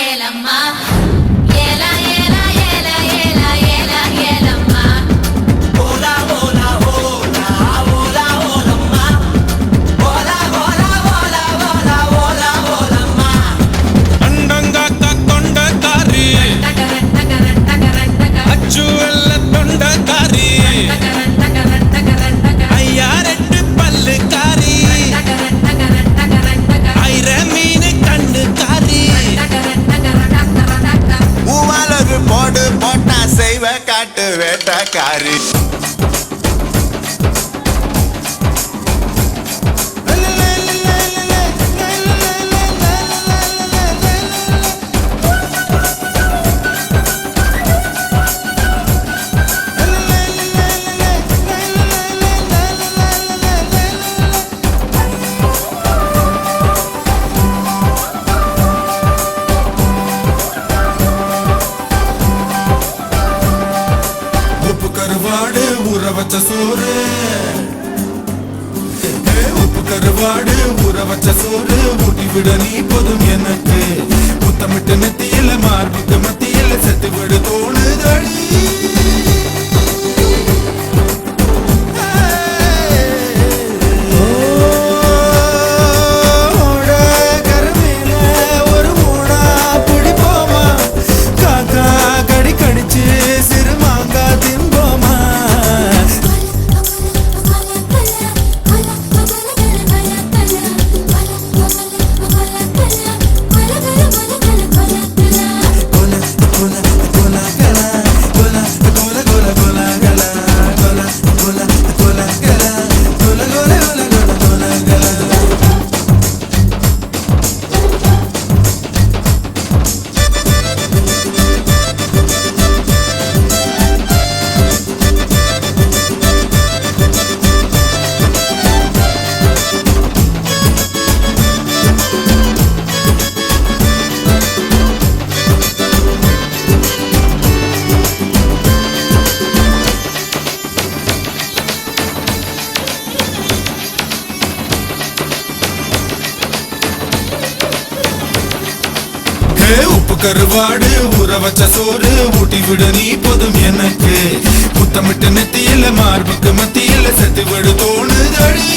ஏலம்மா ஏலா ஏலா ஏலா ஏலா ஏலா ஏலம்மா ஓலா ஓலா ஓலா ஓலா ஓலம்மா ஓலா ஓலா ஓலா ஓலா ஓலா ஓலம்மா அண்டங்காத்த தொண்டக்காரி அச்சு வெள்ள தொண்டக்காரி ஐயா ரெண்டு பல்லுக்காரி ஐர மீன் கண்டுக்காரி பூவாலொரு போடு போட்டா செய்வ காட்டு வேட்டக்காரி உப்பு கருவாடு ஊற வச்ச சோறு உப்பு கருவாடு ஊற வச்ச சோறு ஊட்டி விட நீ போதும் எனக்கு முத்தமிட்டு நெத்தியில மார்புக்கு மத்தியில செத்து விடு தோணுதடி ஒரு மூடா பிடிப்போமா காக்கா கடி கடிச்சு சிறு மாங்கா திம்போமா உப்பு கருவாடு ஊற வச்ச சோறு ஊட்டி விட நீ போதும் எனக்கு முத்தமிட்டு நெத்தியில மார்புக்கு மத்தியில செத்து விடு தோணுதடி